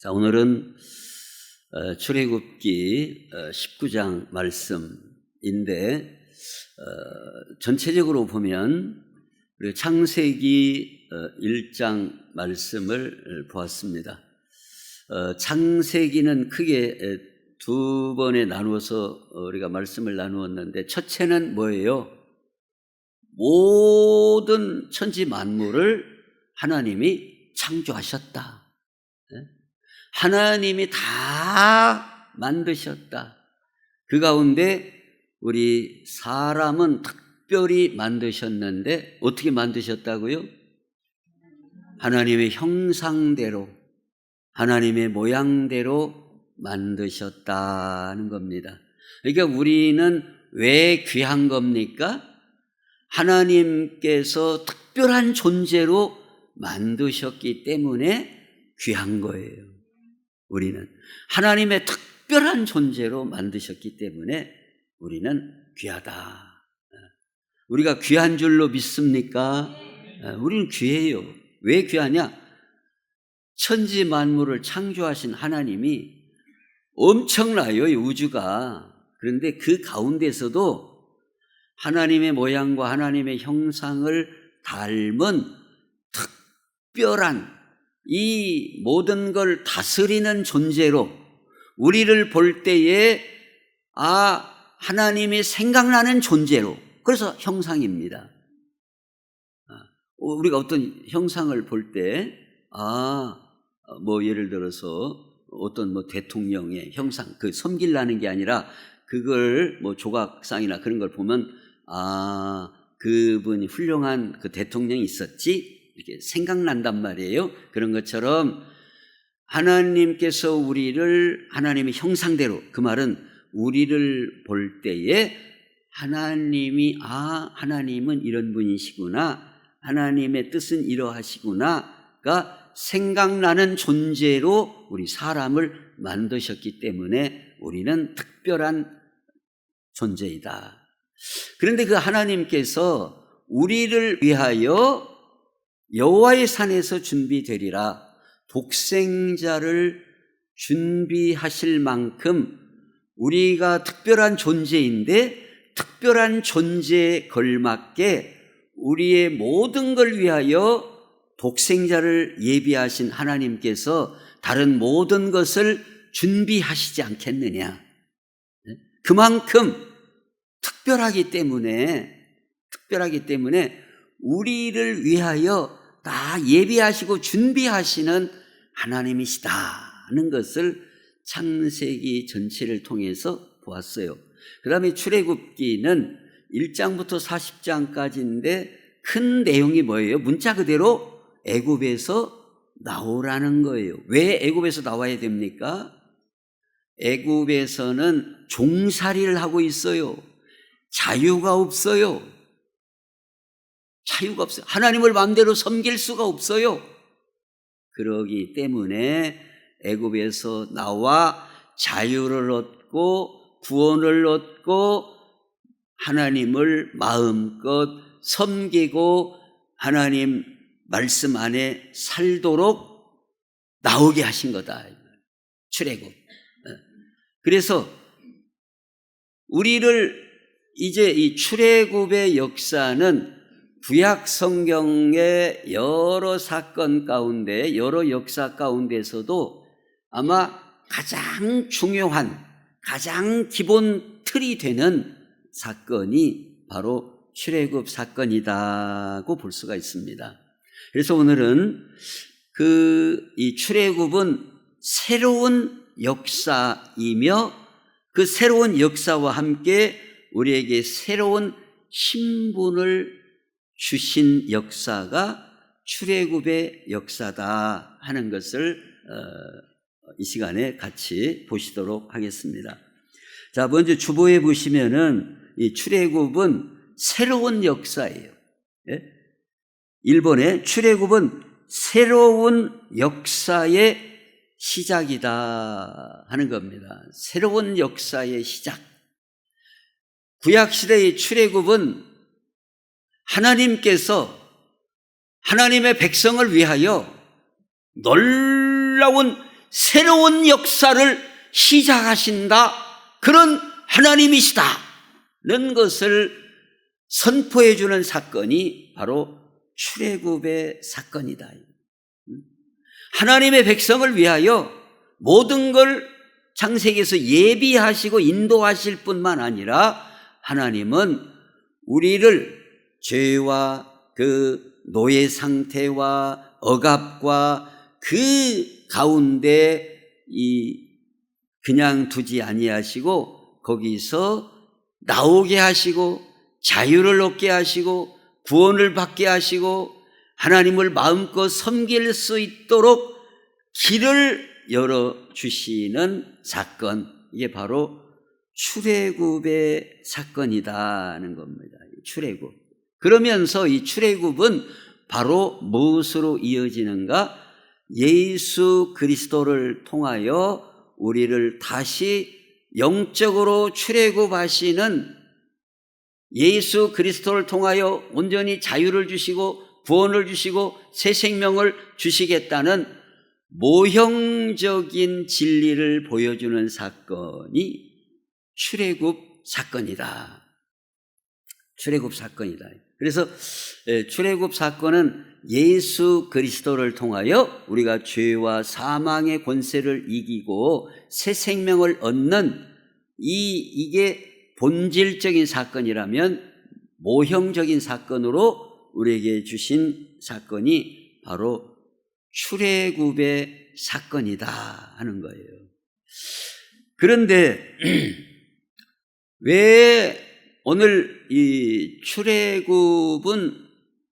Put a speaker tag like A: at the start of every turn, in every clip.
A: 자, 오늘은 출애굽기 19장 말씀인데 전체적으로 보면 우리 창세기 1장 말씀을 보았습니다. 창세기는 크게 두 번에 나누어서 우리가 말씀을 나누었는데, 첫째는 뭐예요? 모든 천지 만물을 하나님이 창조하셨다. 하나님이 다 만드셨다. 그 가운데 우리 사람은 특별히 만드셨는데 어떻게 만드셨다고요? 하나님의 형상대로, 하나님의 모양대로 만드셨다는 겁니다. 그러니까 우리는 왜 귀한 겁니까? 하나님께서 특별한 존재로 만드셨기 때문에 귀한 거예요. 우리는 하나님의 특별한 존재로 만드셨기 때문에 우리는 귀하다. 우리가 귀한 줄로 믿습니까? 우리는 귀해요. 왜 귀하냐? 천지 만물을 창조하신 하나님이 엄청나요, 이 우주가. 그런데 그 가운데서도 하나님의 모양과 하나님의 형상을 닮은 특별한 이 모든 걸 다스리는 존재로 우리를 볼 때에 하나님이 생각나는 존재로, 그래서 형상입니다. 우리가 어떤 형상을 볼 때 예를 들어서 어떤 대통령의 형상, 그 섬기려는 게 아니라 그걸 조각상이나 그런 걸 보면 그분이 훌륭한 그 대통령이 있었지, 이렇게 생각난단 말이에요. 그런 것처럼 하나님께서 우리를 하나님의 형상대로, 그 말은 우리를 볼 때에 하나님이 하나님은 이런 분이시구나, 하나님의 뜻은 이러하시구나가 생각나는 존재로 우리 사람을 만드셨기 때문에 우리는 특별한 존재이다. 그런데 그 하나님께서 우리를 위하여 여호와의 산에서 준비되리라 독생자를 준비하실 만큼 우리가 특별한 존재인데, 특별한 존재에 걸맞게 우리의 모든 걸 위하여 독생자를 예비하신 하나님께서 다른 모든 것을 준비하시지 않겠느냐. 그만큼 특별하기 때문에 우리를 위하여 다 예비하시고 준비하시는 하나님이시다는 것을 창세기 전체를 통해서 보았어요. 그 다음에 출애굽기는 1장부터 40장까지인데 큰 내용이 뭐예요? 문자 그대로 애굽에서 나오라는 거예요. 왜 애굽에서 나와야 됩니까? 애굽에서는 종살이를 하고 있어요. 자유가 없어요. 하나님을 마음대로 섬길 수가 없어요. 그러기 때문에 애굽에서 나와 자유를 얻고 구원을 얻고 하나님을 마음껏 섬기고 하나님 말씀 안에 살도록 나오게 하신 거다. 출애굽. 그래서 우리를 이제 이 출애굽의 역사는 구약 성경의 여러 사건 가운데, 여러 역사 가운데서도 아마 가장 중요한, 가장 기본 틀이 되는 사건이 바로 출애굽 사건이라고 볼 수가 있습니다. 그래서 오늘은 이 출애굽은 새로운 역사이며 그 새로운 역사와 함께 우리에게 새로운 신분을 주신 역사가 출애굽의 역사다 하는 것을 이 시간에 같이 보시도록 하겠습니다. 자, 먼저 주보에 보시면은 이 출애굽은 새로운 역사예요. 1번에 출애굽은 새로운 역사의 시작이다 하는 겁니다. 새로운 역사의 시작. 구약시대의 출애굽은 하나님께서 하나님의 백성을 위하여 놀라운 새로운 역사를 시작하신다. 그런 하나님이시다는 것을 선포해 주는 사건이 바로 출애굽의 사건이다. 하나님의 백성을 위하여 모든 걸 창세기에서 예비하시고 인도하실 뿐만 아니라 하나님은 우리를 죄와 그 노예 상태와 억압과 그 가운데 그냥 두지 아니하시고 거기서 나오게 하시고 자유를 얻게 하시고 구원을 받게 하시고 하나님을 마음껏 섬길 수 있도록 길을 열어주시는 사건, 이게 바로 출애굽의 사건이다는 겁니다. 출애굽. 그러면서 이 출애굽은 바로 무엇으로 이어지는가? 예수 그리스도를 통하여 우리를 다시 영적으로 출애굽하시는, 예수 그리스도를 통하여 온전히 자유를 주시고 구원을 주시고 새 생명을 주시겠다는 모형적인 진리를 보여주는 사건이 출애굽 사건이다. 출애굽 사건이다. 그래서 출애굽 사건은 예수 그리스도를 통하여 우리가 죄와 사망의 권세를 이기고 새 생명을 얻는 이게 본질적인 사건이라면 모형적인 사건으로 우리에게 주신 사건이 바로 출애굽의 사건이다 하는 거예요. 그런데 왜 오늘 이 출애굽은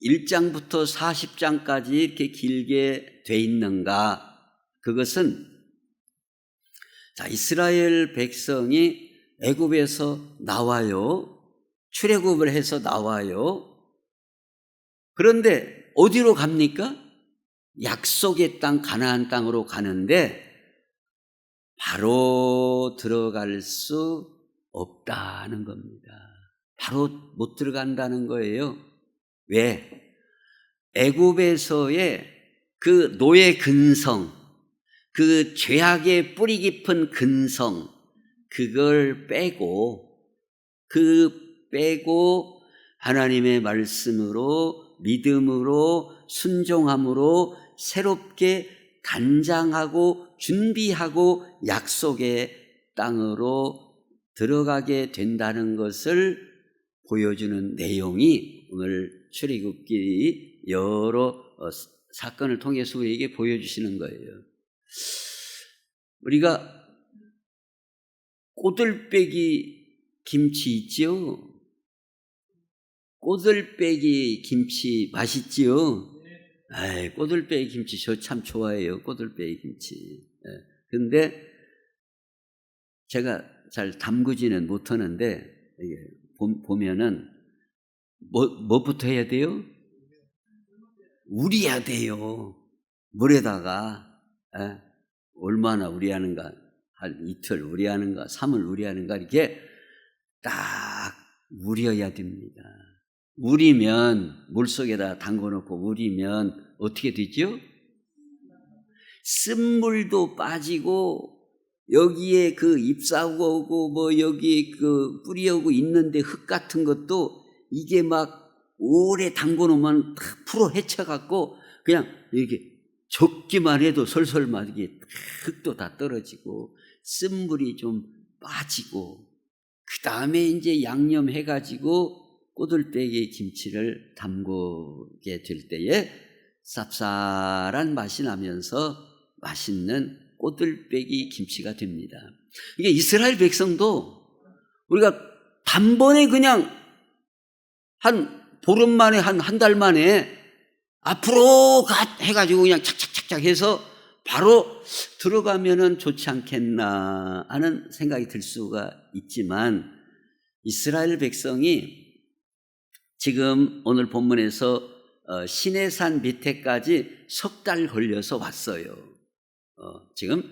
A: 1장부터 40장까지 이렇게 길게 돼 있는가? 그것은 이스라엘 백성이 애굽에서 나와요. 출애굽을 해서 나와요. 그런데 어디로 갑니까? 약속의 땅 가나안 땅으로 가는데 바로 들어갈 수 없다는 겁니다. 바로 못 들어간다는 거예요. 왜? 애굽에서의 그 노예 근성, 그 죄악의 뿌리 깊은 근성, 그걸 빼고 하나님의 말씀으로 믿음으로 순종함으로 새롭게 단장하고 준비하고 약속의 땅으로 들어가게 된다는 것을 보여주는 내용이 오늘 출애굽기 여러 사건을 통해서 우리에게 보여주시는 거예요. 우리가 꼬들빼기 김치 있죠? 꼬들빼기 김치 맛있지요? 꼬들빼기 김치 저 참 좋아해요. 꼬들빼기 김치. 그런데 제가 잘 담그지는 못하는데 보면은 뭐부터 해야 돼요? 우려야 돼요. 물에다가 얼마나 우려하는가, 한 이틀 우려하는가, 3을 우려하는가, 이렇게 딱 우려야 됩니다. 우리면 물속에다 담궈놓고 우리면 어떻게 되죠? 쓴물도 빠지고 여기에 그 잎사귀고 뭐 여기 그 뿌리하고 있는데 흙 같은 것도 이게 막 오래 담궈놓으면 다 풀어 헤쳐갖고 그냥 이렇게 적기만 해도 솔솔 이게 흙도 다 떨어지고 쓴물이 좀 빠지고 그 다음에 이제 양념해가지고 꼬들빼기 김치를 담그게 될 때에 쌉쌀한 맛이 나면서 맛있는 꼬들빼기 김치가 됩니다. 이게 이스라엘 백성도 우리가 단번에 그냥 한 보름 만에 한 달 만에 앞으로 해가지고 그냥 착착착착 해서 바로 들어가면은 좋지 않겠나 하는 생각이 들 수가 있지만 이스라엘 백성이 지금 오늘 본문에서 시내산 밑에까지 석 달 걸려서 왔어요. 지금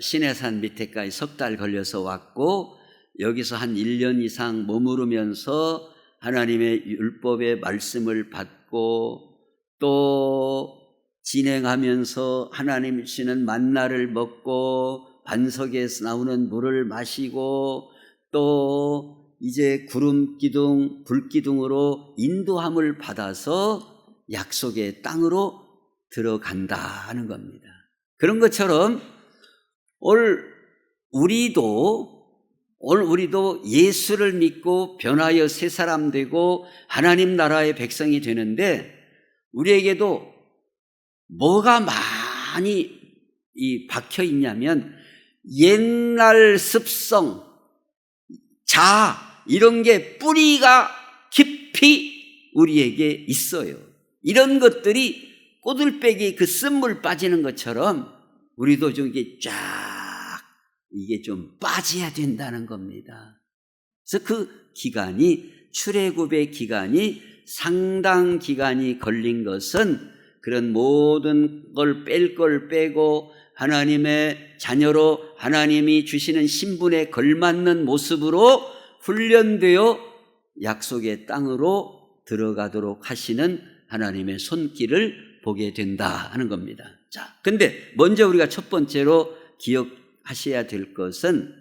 A: 시내산 밑에까지 석 달 걸려서 왔고 여기서 한 1년 이상 머무르면서 하나님의 율법의 말씀을 받고 또 진행하면서 하나님 주시는 만나를 먹고 반석에서 나오는 물을 마시고 또 이제 구름 기둥, 불 기둥으로 인도함을 받아서 약속의 땅으로 들어간다는 겁니다. 그런 것처럼 오늘 우리도 예수를 믿고 변하여 새 사람 되고 하나님 나라의 백성이 되는데, 우리에게도 뭐가 많이 박혀 있냐면 옛날 습성, 자아, 이런 게 뿌리가 깊이 우리에게 있어요. 이런 것들이 꼬들빼기 그 쓴물 빠지는 것처럼 우리도 좀 이게 좀 빠져야 된다는 겁니다. 그래서 그 기간이, 출애굽의 기간이 상당 기간이 걸린 것은 그런 모든 걸 뺄 걸 빼고 하나님의 자녀로 하나님이 주시는 신분에 걸맞는 모습으로 훈련되어 약속의 땅으로 들어가도록 하시는 하나님의 손길을 보게 된다 하는 겁니다. 자, 근데 먼저 우리가 첫 번째로 기억하셔야 될 것은,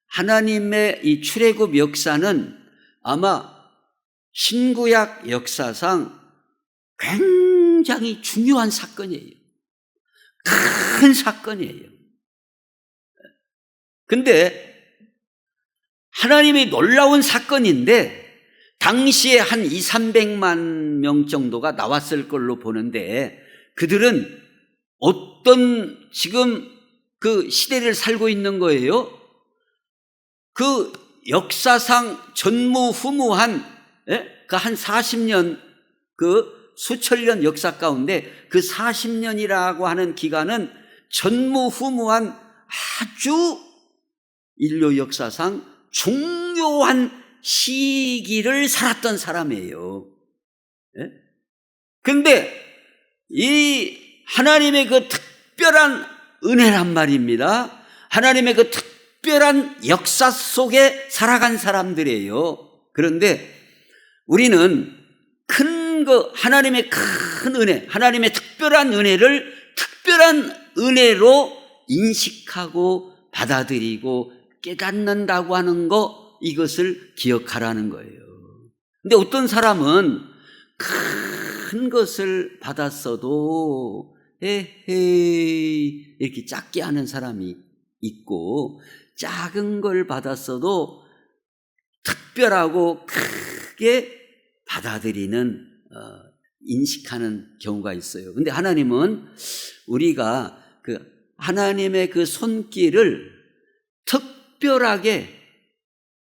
A: 하나님의 이 출애굽 역사는 아마 신구약 역사상 굉장히 중요한 사건이에요. 큰 사건이에요. 근데 하나님이 놀라운 사건인데 당시에 한 200~300만 명 정도가 나왔을 걸로 보는데, 그들은 어떤 지금 그 시대를 살고 있는 거예요? 그 역사상 전무후무한 그 한 40년, 그 수천년 역사 가운데 그 40년이라고 하는 기간은 전무후무한 아주 인류 역사상 중요한 시기를 살았던 사람이에요. 그런데 이 하나님의 그 특별한 은혜란 말입니다. 하나님의 그 특별한 역사 속에 살아간 사람들이에요. 그런데 우리는 하나님의 큰 은혜, 하나님의 특별한 은혜를 특별한 은혜로 인식하고 받아들이고 깨닫는다고 하는 거, 이것을 기억하라는 거예요. 근데 어떤 사람은 큰 것을 받았어도 에헤이 이렇게 작게 하는 사람이 있고, 작은 걸 받았어도 특별하고 크게 받아들이는, 인식하는 경우가 있어요. 근데 하나님은 우리가 그 하나님의 그 손길을 특별하게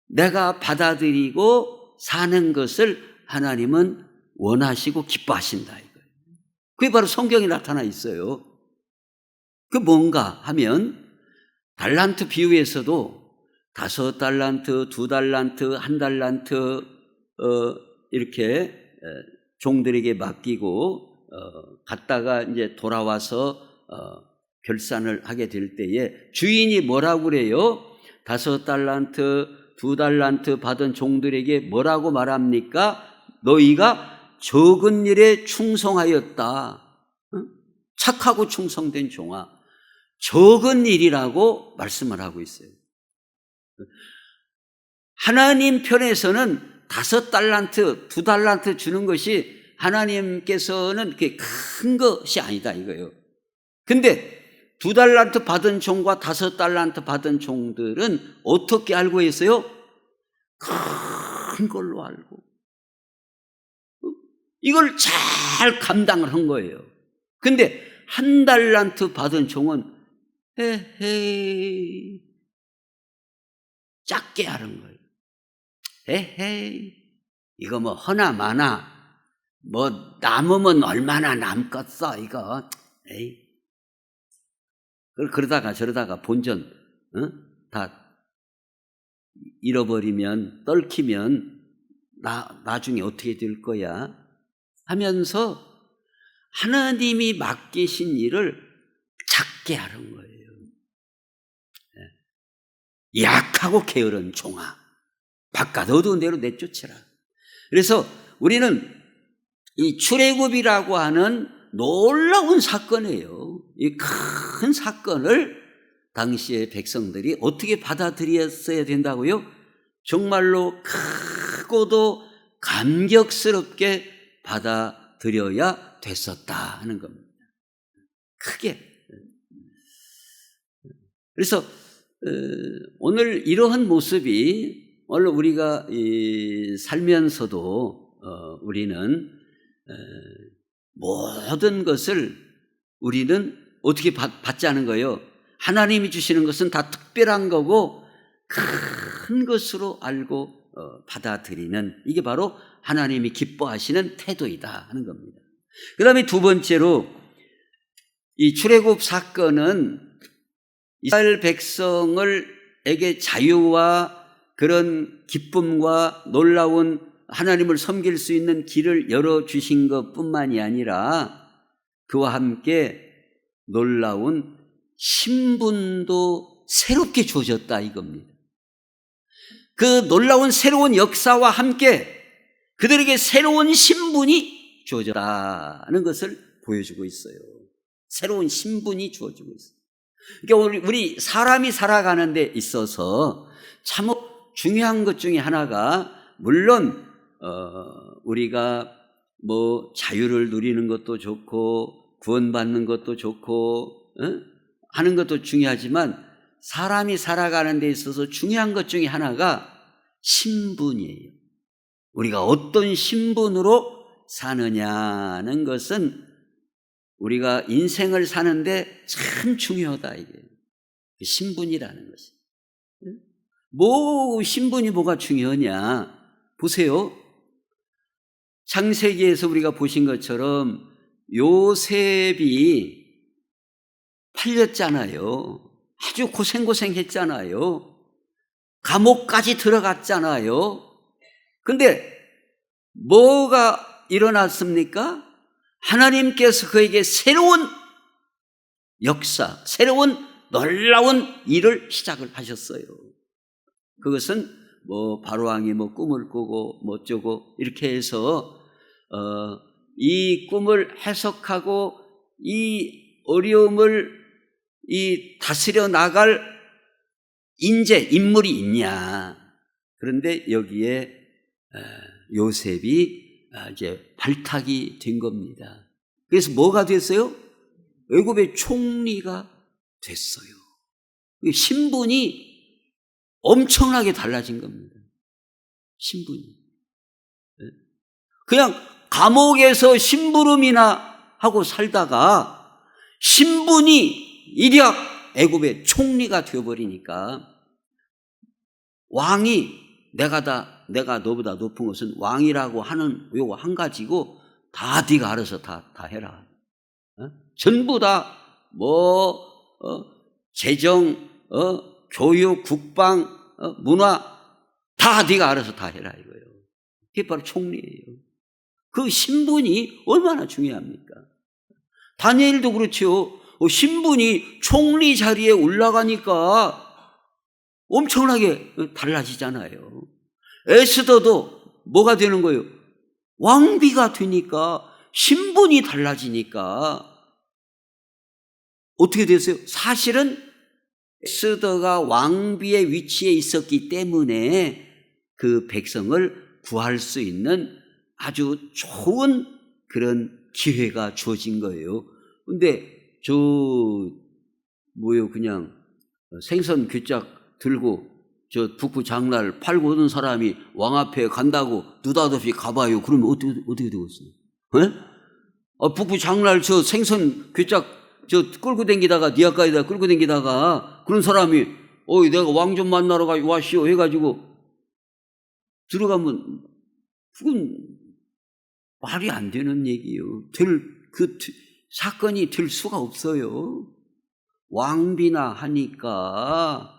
A: 내가 받아들이고 사는 것을 하나님은 원하시고 기뻐하신다, 이거예요. 그게 바로 성경에 나타나 있어요. 그 뭔가 하면, 달란트 비유에서도 5달란트, 2달란트, 1달란트 이렇게 종들에게 맡기고 갔다가 이제 돌아와서 결산을 하게 될 때에 주인이 뭐라고 그래요? 5달란트, 2달란트 받은 종들에게 뭐라고 말합니까? 너희가 적은 일에 충성하였다. 착하고 충성된 종아, 적은 일이라고 말씀을 하고 있어요. 하나님 편에서는 5달란트, 2달란트 주는 것이 하나님께서는 그렇게 큰 것이 아니다, 이거예요. 근데 2달란트 받은 종과 5달란트 받은 종들은 어떻게 알고 있어요? 큰 걸로 알고 이걸 잘 감당을 한 거예요. 근데 1달란트 받은 종은 에헤이 작게 하는 거예요. 에헤이 이거 뭐 허나 마나 뭐 남으면 얼마나 남겠어 이거. 에이. 그러다가 저러다가 본전 다 잃어버리면, 떨키면 나중에 어떻게 될 거야 하면서 하나님이 맡기신 일을 작게 하는 거예요. 약하고 게으른 종아, 바깥 어두운 데로 내쫓으라. 그래서 우리는 이 출애굽이라고 하는 놀라운 사건이에요. 이 큰 사건을 당시의 백성들이 어떻게 받아들였어야 된다고요? 정말로 크고도 감격스럽게 받아들여야 됐었다 하는 겁니다. 크게. 그래서 오늘 이러한 모습이 오늘 우리가 살면서도 우리는 모든 것을 우리는 어떻게 받지 않은 거예요? 하나님이 주시는 것은 다 특별한 거고 큰 것으로 알고 받아들이는, 이게 바로 하나님이 기뻐하시는 태도이다 하는 겁니다. 그 다음에 두 번째로 이 출애굽 사건은 이스라엘 백성에게 자유와 그런 기쁨과 놀라운 하나님을 섬길 수 있는 길을 열어주신 것뿐만이 아니라 그와 함께 놀라운 신분도 새롭게 주어졌다 이겁니다. 그 놀라운 새로운 역사와 함께 그들에게 새로운 신분이 주어졌다는 것을 보여주고 있어요. 새로운 신분이 주어지고 있어요. 그러니까 우리 사람이 살아가는 데 있어서 참 중요한 것 중에 하나가, 물론 우리가 뭐 자유를 누리는 것도 좋고 구원받는 것도 좋고 하는 것도 중요하지만 사람이 살아가는 데 있어서 중요한 것 중에 하나가 신분이에요. 우리가 어떤 신분으로 사느냐는 것은 우리가 인생을 사는데 참 중요하다, 이게. 신분이라는 것이. 신분이 뭐가 중요하냐. 보세요. 창세기에서 우리가 보신 것처럼 요셉이 팔렸잖아요. 아주 고생했잖아요. 감옥까지 들어갔잖아요. 근데 뭐가 일어났습니까? 하나님께서 그에게 새로운 역사, 새로운 놀라운 일을 시작을 하셨어요. 그것은 바로왕이 꿈을 꾸고 어쩌고 이렇게 해서 이 꿈을 해석하고 이 어려움을 다스려 나갈 인물이 있냐. 그런데 여기에 요셉이 이제 발탁이 된 겁니다. 그래서 뭐가 됐어요? 애굽의 총리가 됐어요. 신분이 엄청나게 달라진 겁니다. 신분이. 그냥 감옥에서 심부름이나 하고 살다가 신분이 일약 애굽의 총리가 되어버리니까, 왕이 내가 너보다 높은 것은 왕이라고 하는 요거 한 가지고 다 네가 알아서 다 해라. 전부 다 재정, 교육, 국방, 문화 다 네가 알아서 다 해라 이거예요. 그게 바로 총리예요. 그 신분이 얼마나 중요합니까? 다니엘도 그렇죠. 신분이 총리 자리에 올라가니까 엄청나게 달라지잖아요. 에스더도 뭐가 되는 거예요? 왕비가 되니까 신분이 달라지니까 어떻게 됐어요? 사실은 에스더가 왕비의 위치에 있었기 때문에 그 백성을 구할 수 있는 아주 좋은 그런 기회가 주어진 거예요. 근데 그냥 생선 귀짝 들고 북부 장날 팔고 오는 사람이 왕 앞에 간다고 느닷없이 가봐요. 그러면 어떻게 되겠어요? 북부 장날 생선 귀짝 끌고 댕기다가 니아까지다 끌고 댕기다가 그런 사람이 내가 왕 좀 만나러 왔시오 해가지고 들어가면 그건 말이 안 되는 얘기예요. 사건이 될 수가 없어요. 왕비나 하니까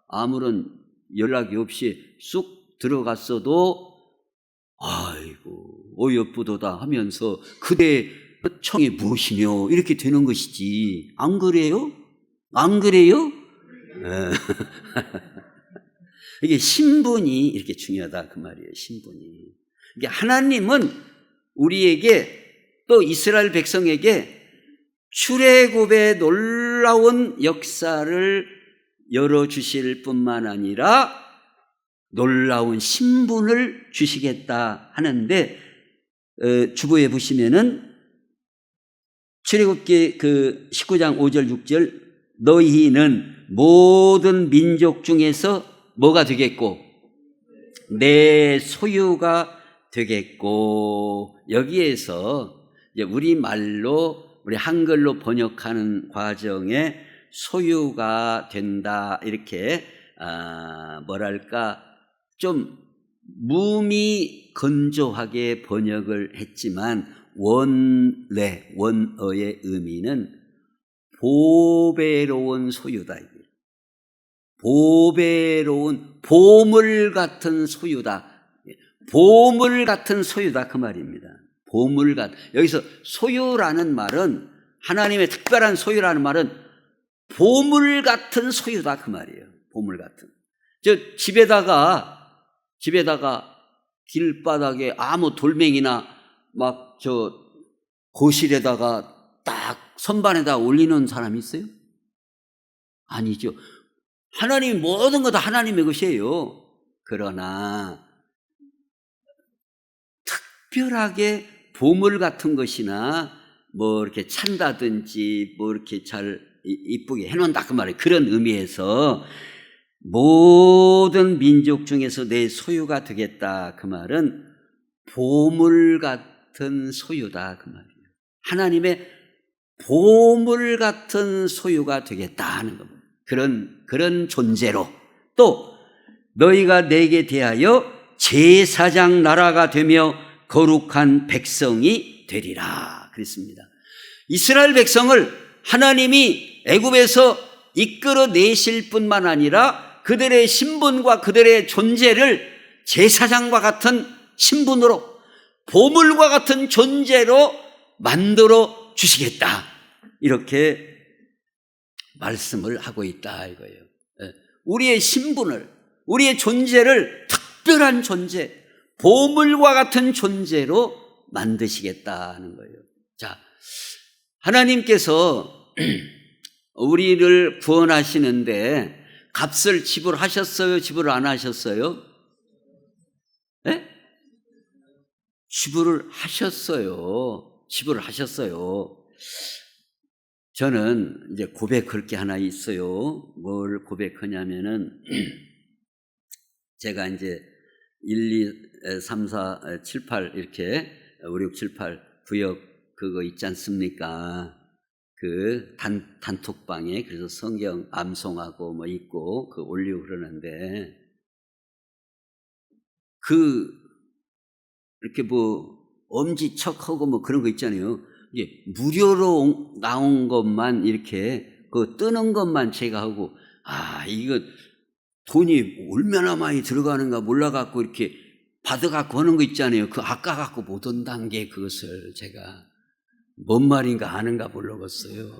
A: 아무런 연락이 없이 쑥 들어갔어도 아이고 어여쁘도다 하면서 그대 청이 무엇이며 이렇게 되는 것이지. 안 그래요? 안 그래요? 이게 신분이 이렇게 중요하다 그 말이에요. 신분이. 이게 하나님은 우리에게 또 이스라엘 백성에게 출애굽의 놀라운 역사를 열어주실 뿐만 아니라 놀라운 신분을 주시겠다 하는데, 주보에 보시면은 출애굽기 19장 5절 6절, 너희는 모든 민족 중에서 뭐가 되겠고 내 소유가 되겠고, 여기에서 이제 우리말로 우리 한글로 번역하는 과정에 소유가 된다, 이렇게 뭐랄까 좀 무미건조하게 번역을 했지만 원어의 의미는 보배로운 소유다. 보배로운 보물 같은 소유다. 보물 같은 소유다, 그 말입니다. 보물 같은. 여기서 소유라는 말은, 하나님의 특별한 소유라는 말은 보물 같은 소유다, 그 말이에요. 보물 같은. 집에다가 길바닥에 아무 돌멩이나 막 거실에다가 딱 선반에다 올리는 사람이 있어요? 아니죠. 하나님이 모든 거 다 하나님의 것이에요. 그러나 특별하게 보물 같은 것이나 뭐 이렇게 찬다든지 뭐 이렇게 잘 이쁘게 해놓는다, 그 말이에요. 그런 의미에서 모든 민족 중에서 내 소유가 되겠다, 그 말은 보물 같은 소유다, 그 말이에요. 하나님의 보물 같은 소유가 되겠다 하는 겁니다. 그런 존재로, 또 너희가 내게 대하여 제사장 나라가 되며 거룩한 백성이 되리라 그랬습니다. 이스라엘 백성을 하나님이 애굽에서 이끌어내실 뿐만 아니라 그들의 신분과 그들의 존재를 제사장과 같은 신분으로, 보물과 같은 존재로 만들어 주시겠다, 이렇게 말씀을 하고 있다 이거예요. 우리의 신분을, 우리의 존재를 특별한 존재, 보물과 같은 존재로 만드시겠다는 거예요. 자, 하나님께서 우리를 구원하시는데 값을 지불하셨어요? 지불을 안 하셨어요? 네? 지불을 하셨어요. 지불을 하셨어요. 저는 이제 고백할 게 하나 있어요. 뭘 고백하냐면은, 제가 이제 1, 2, 3, 4, 7, 8 이렇게 5, 6, 7, 8 구역 그거 있지 않습니까? 그 단톡방에 그래서 성경 암송하고 뭐 있고 그 올리고 그러는데, 이렇게 뭐 엄지척하고 뭐 그런 거 있잖아요. 이게 무료로 나온 것만 이렇게 그 뜨는 것만 제가 하고, 이거 돈이 얼마나 많이 들어가는가 몰라갖고 이렇게 받아갖고 하는 거 있잖아요. 그 아까갖고 못 온다는 게, 그것을 제가 뭔 말인가 아는가 모르겠어요.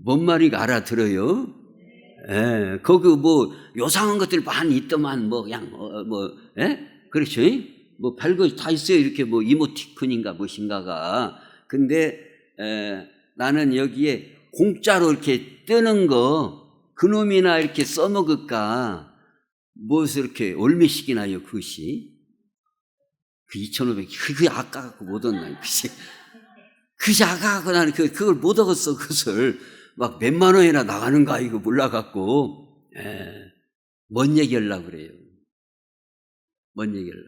A: 뭔 말인가 알아들어요? 예, 거기 뭐 요상한 것들 많이 있더만 뭐 그냥 그렇죠? 뭐 별거 다 있어요. 이렇게 뭐 이모티콘인가 무엇인가가. 근데 나는 여기에 공짜로 이렇게 뜨는 거 그놈이나 이렇게 써먹을까, 무엇을 이렇게 얼마씩이나요, 그것이? 그 2,500, 그게 아까갖고 못 얻나, 그것이 아까갖고 나는 그걸 못 얻었어, 그것을. 막 몇만 원이나 나가는가, 이거 몰라갖고. 뭔 얘기 하려고 그래요? 뭔 얘기 하려고.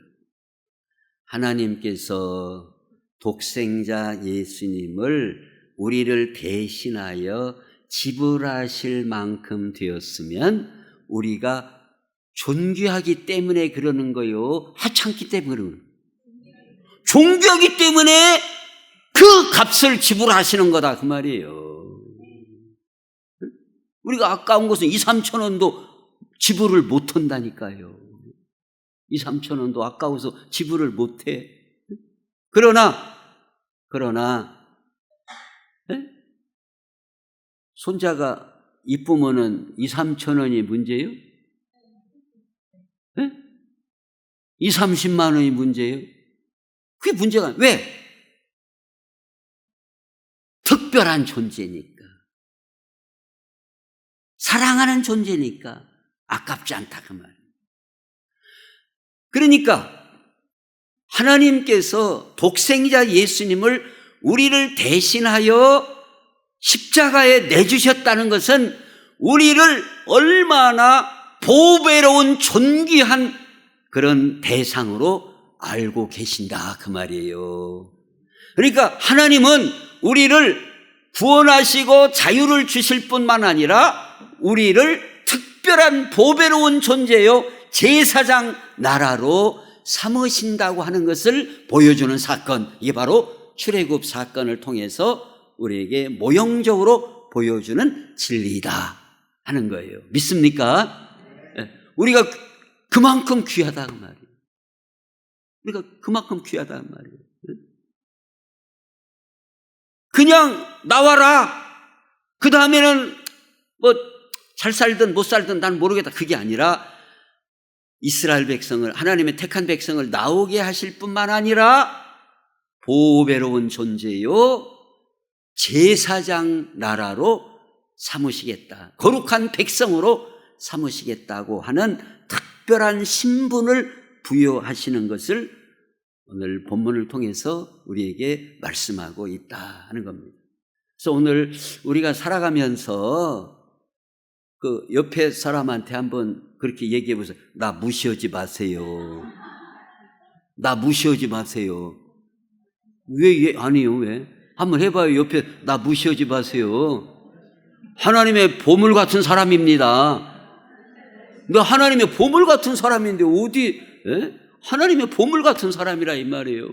A: 하나님께서 독생자 예수님을 우리를 대신하여 지불하실 만큼 되었으면 우리가 존귀하기 때문에 그러는 거요, 하찮기 때문에 그러는 거예요. 존귀하기 때문에 그 값을 지불하시는 거다, 그 말이에요. 우리가 아까운 것은 2, 3천 원도 지불을 못 한다니까요. 2, 3천 원도 아까워서 지불을 못 해. 그러나 손자가 이쁘면은 2, 3천 원이 문제예요? 2, 30만 원이 문제예요? 그게 문제가 왜? 특별한 존재니까. 사랑하는 존재니까 아깝지 않다 그 말이에요. 그러니까 하나님께서 독생자 예수님을 우리를 대신하여 십자가에 내주셨다는 것은 우리를 얼마나 보배로운 존귀한 그런 대상으로 알고 계신다 그 말이에요. 그러니까 하나님은 우리를 구원하시고 자유를 주실 뿐만 아니라 우리를 특별한 보배로운 존재요 제사장 나라로 삼으신다고 하는 것을 보여주는 사건, 이게 바로 출애굽 사건을 통해서 우리에게 모형적으로 보여주는 진리이다 하는 거예요. 믿습니까? 우리가 그만큼 귀하다 그 말이에요. 우리가 그만큼 귀하다 그 말이에요. 그냥 나와라, 그 다음에는 뭐 잘 살든 못 살든 난 모르겠다, 그게 아니라 이스라엘 백성을, 하나님의 택한 백성을 나오게 하실 뿐만 아니라 보배로운 존재요 제사장 나라로 삼으시겠다, 거룩한 백성으로 삼으시겠다고 하는 특별한 신분을 부여하시는 것을 오늘 본문을 통해서 우리에게 말씀하고 있다 하는 겁니다. 그래서 오늘 우리가 살아가면서 그 옆에 사람한테 한번 그렇게 얘기해 보세요. 나 무시하지 마세요. 나 무시하지 마세요. 왜? 아니요, 왜? 한번 해봐요. 옆에 나 무시하지 마세요. 하나님의 보물 같은 사람입니다. 너 하나님의 보물 같은 사람인데 어디 하나님의 보물 같은 사람이라 이 말이에요.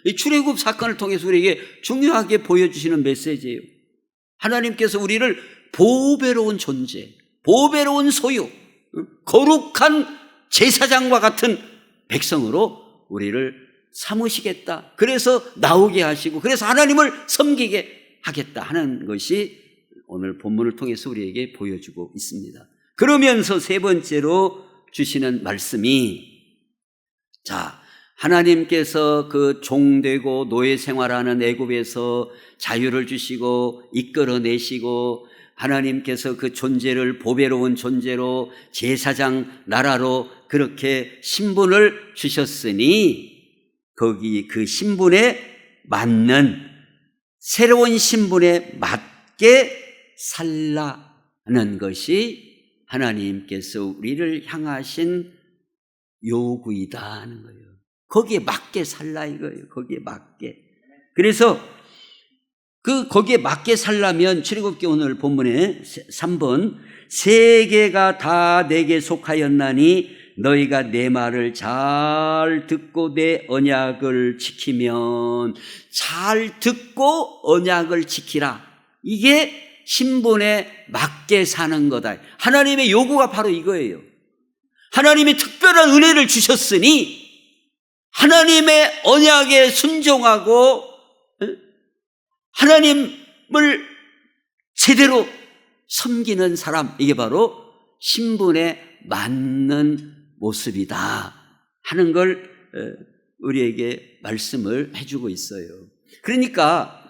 A: 이 출애굽 사건을 통해서 우리에게 중요하게 보여주시는 메시지예요. 하나님께서 우리를 보배로운 존재, 보배로운 소유, 거룩한 제사장과 같은 백성으로 우리를 삼으시겠다. 그래서 나오게 하시고 그래서 하나님을 섬기게 하겠다 하는 것이 오늘 본문을 통해서 우리에게 보여주고 있습니다. 그러면서 세 번째로 주시는 말씀이, 자, 하나님께서 그 종되고 노예 생활하는 애굽에서 자유를 주시고 이끌어내시고 하나님께서 그 존재를 보배로운 존재로 제사장 나라로 그렇게 신분을 주셨으니 거기 그 신분에 맞는 새로운 신분에 맞게 살라는 것이 하나님께서 우리를 향하신 요구이다 하는 거예요. 거기에 맞게 살라 이거예요. 거기에 맞게. 그래서 거기에 맞게 살려면 출애굽기 오늘 본문에 3번 세계가 다 내게 속하였나니 너희가 내 말을 잘 듣고 내 언약을 지키면, 잘 듣고 언약을 지키라, 이게 신분에 맞게 사는 거다. 하나님의 요구가 바로 이거예요. 하나님이 특별한 은혜를 주셨으니 하나님의 언약에 순종하고 하나님을 제대로 섬기는 사람, 이게 바로 신분에 맞는 모습이다 하는 걸 우리에게 말씀을 해주고 있어요. 그러니까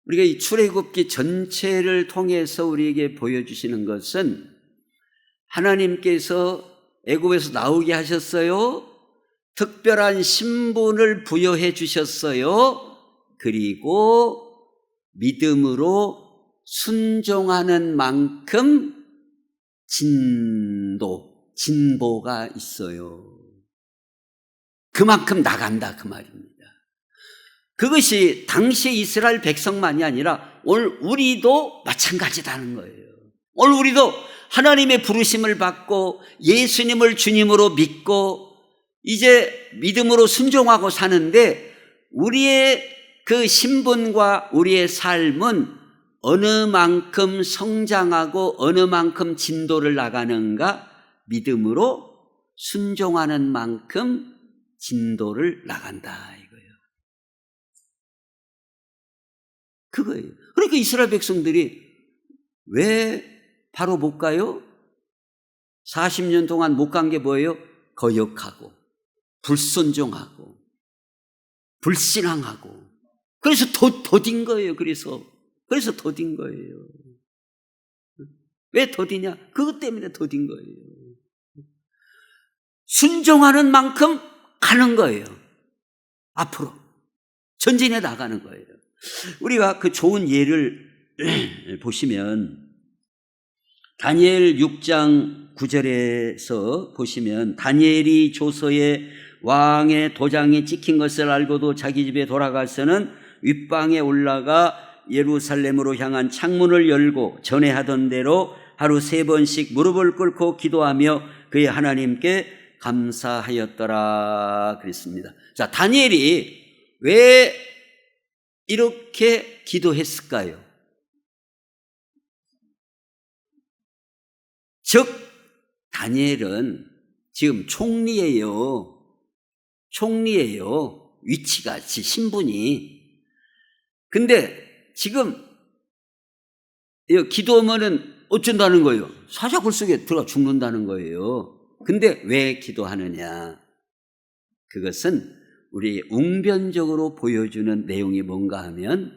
A: 우리가 이 출애굽기 전체를 통해서 우리에게 보여주시는 것은 하나님께서 애굽에서 나오게 하셨어요. 특별한 신분을 부여해 주셨어요. 그리고 믿음으로 순종하는 만큼 진보가 있어요. 그만큼 나간다 그 말입니다. 그것이 당시 이스라엘 백성만이 아니라 오늘 우리도 마찬가지다는 거예요. 오늘 우리도 하나님의 부르심을 받고 예수님을 주님으로 믿고 이제 믿음으로 순종하고 사는데 우리의 그 신분과 우리의 삶은 어느 만큼 성장하고 어느 만큼 진도를 나가는가? 믿음으로 순종하는 만큼 진도를 나간다 이거예요. 그거예요. 그러니까 이스라엘 백성들이 왜 바로 못 가요? 40년 동안 못 간 게 뭐예요? 거역하고 불순종하고 불신앙하고. 그래서 더딘 거예요. 그래서 더딘 거예요. 왜 더디냐? 그것 때문에 더딘 거예요. 순종하는 만큼 가는 거예요. 앞으로 전진해 나가는 거예요. 우리가 그 좋은 예를 보시면 다니엘 6장 9절에서 보시면 다니엘이 조서에 왕의 도장이 찍힌 것을 알고도 자기 집에 돌아가서는 윗방에 올라가 예루살렘으로 향한 창문을 열고 전에 하던 대로 하루 3번씩 무릎을 꿇고 기도하며 그의 하나님께 감사하였더라 그랬습니다. 자, 다니엘이 왜 이렇게 기도했을까요? 즉 다니엘은 지금 총리예요. 위치가, 신분이. 근데 지금 기도하면은 어쩐다는 거예요? 사자굴 속에 들어가 죽는다는 거예요. 근데 왜 기도하느냐? 그것은 우리 웅변적으로 보여주는 내용이 뭔가 하면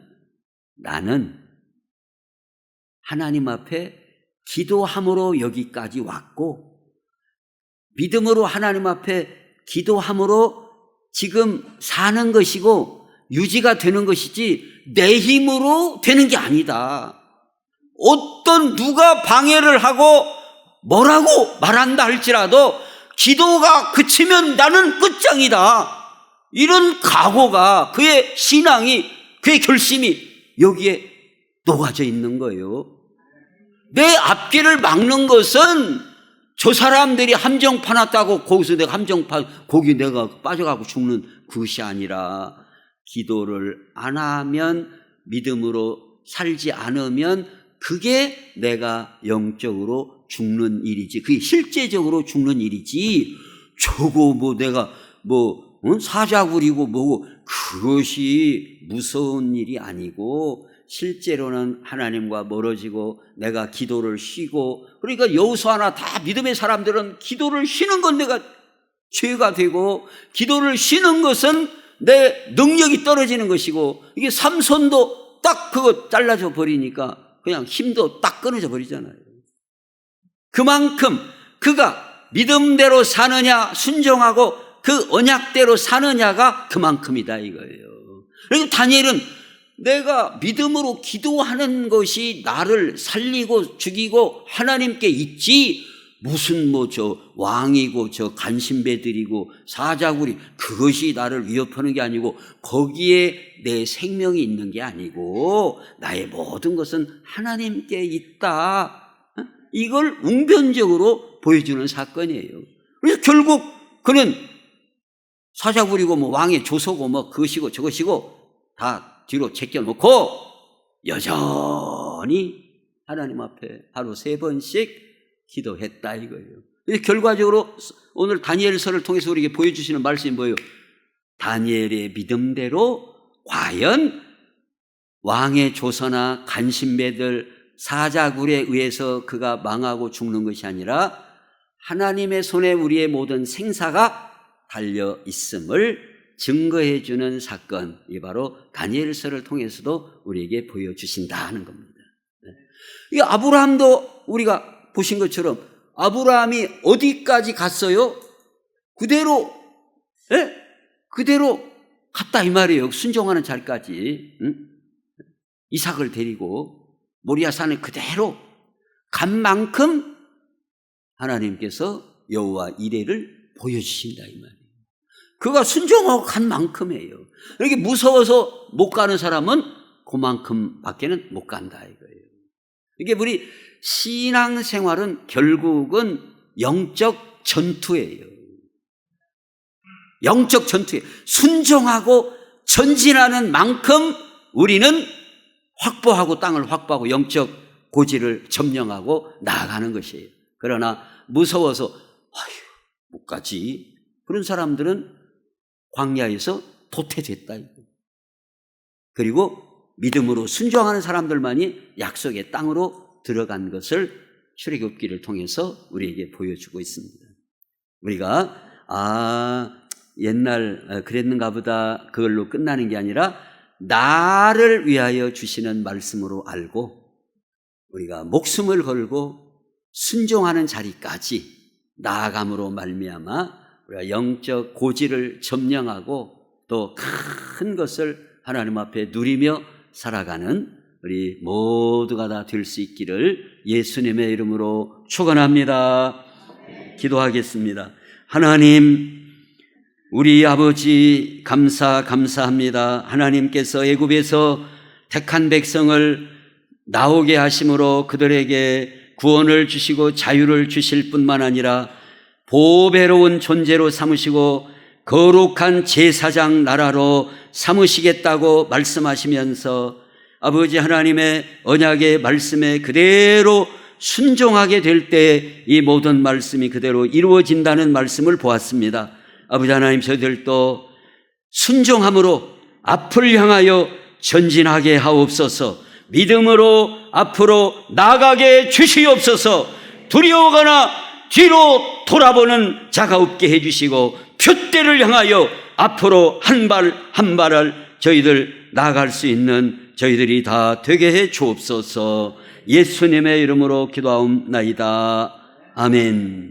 A: 나는 하나님 앞에 기도함으로 여기까지 왔고 믿음으로 하나님 앞에 기도함으로 지금 사는 것이고 유지가 되는 것이지 내 힘으로 되는 게 아니다. 어떤 누가 방해를 하고 뭐라고 말한다 할지라도 기도가 그치면 나는 끝장이다. 이런 각오가, 그의 신앙이, 그의 결심이 여기에 녹아져 있는 거예요. 내 앞길을 막는 것은 저 사람들이 함정파 놨다고 거기서 내가 거기 내가 빠져가고 죽는 그것이 아니라 기도를 안 하면, 믿음으로 살지 않으면 그게 내가 영적으로 죽는 일이지, 그게 실제적으로 죽는 일이지, 저거 내가 사자굴이고 뭐고 그것이 무서운 일이 아니고 실제로는 하나님과 멀어지고 내가 기도를 쉬고, 그러니까 여호수아나 다 믿음의 사람들은 기도를 쉬는 건 내가 죄가 되고 기도를 쉬는 것은 내 능력이 떨어지는 것이고, 이게 삼손도 딱 그거 잘라져 버리니까 그냥 힘도 딱 끊어져 버리잖아요. 그만큼 그가 믿음대로 사느냐 순종하고 그 언약대로 사느냐가 그만큼이다 이거예요. 그러니까 다니엘은 내가 믿음으로 기도하는 것이 나를 살리고 죽이고 하나님께 있지, 무슨 저 왕이고 저 간신배들이고 사자굴이 그것이 나를 위협하는 게 아니고 거기에 내 생명이 있는 게 아니고 나의 모든 것은 하나님께 있다. 이걸 웅변적으로 보여주는 사건이에요. 그래서 결국 그는 사자굴이고 왕의 조소고 그것이고 저것이고 다 뒤로 제껴놓고 여전히 하나님 앞에 하루 3번씩 기도했다 이거예요. 결과적으로 오늘 다니엘서를 통해서 우리에게 보여주시는 말씀이 뭐예요? 다니엘의 믿음대로 과연 왕의 조서나 간신배들 사자굴에 의해서 그가 망하고 죽는 것이 아니라 하나님의 손에 우리의 모든 생사가 달려 있음을 증거해 주는 사건, 이 바로 다니엘서를 통해서도 우리에게 보여주신다 하는 겁니다. 이 아브라함도 우리가 보신 것처럼 아브라함이 어디까지 갔어요? 그대로 갔다 이 말이에요. 순종하는 자리까지. 이삭을 데리고 모리아산에 그대로 간 만큼 하나님께서 여호와 이레를 보여주신다 이 말이에요. 그가 순종하고 간 만큼이에요. 이렇게 무서워서 못 가는 사람은 그만큼밖에는 못 간다 이거예요. 이게 우리 신앙생활은 결국은 영적 전투예요. 영적 전투예요. 순종하고 전진하는 만큼 우리는 확보하고 땅을 확보하고 영적 고지를 점령하고 나아가는 것이에요. 그러나 무서워서 못 가지, 그런 사람들은 광야에서 도태됐다. 그리고 믿음으로 순종하는 사람들만이 약속의 땅으로 들어간 것을 출애굽기를 통해서 우리에게 보여주고 있습니다. 우리가 옛날 그랬는가 보다 그걸로 끝나는 게 아니라 나를 위하여 주시는 말씀으로 알고 우리가 목숨을 걸고 순종하는 자리까지 나아감으로 말미암아 우리가 영적 고지를 점령하고 또 큰 것을 하나님 앞에 누리며 살아가는 우리 모두가 다 될 수 있기를 예수님의 이름으로 축원합니다. 기도하겠습니다. 하나님, 우리 아버지 감사합니다. 하나님께서 애굽에서 택한 백성을 나오게 하심으로 그들에게 구원을 주시고 자유를 주실 뿐만 아니라 보배로운 존재로 삼으시고 거룩한 제사장 나라로 삼으시겠다고 말씀하시면서 아버지 하나님의 언약의 말씀에 그대로 순종하게 될 때 이 모든 말씀이 그대로 이루어진다는 말씀을 보았습니다. 아버지 하나님, 저희들도 순종함으로 앞을 향하여 전진하게 하옵소서. 믿음으로 앞으로 나가게 주시옵소서. 두려워하거나 뒤로 돌아보는 자가 없게 해주시고 표대를 향하여 앞으로 한 발 한 발을 저희들 나아갈 수 있는 저희들이 다 되게 해 주옵소서. 예수님의 이름으로 기도하옵나이다. 아멘.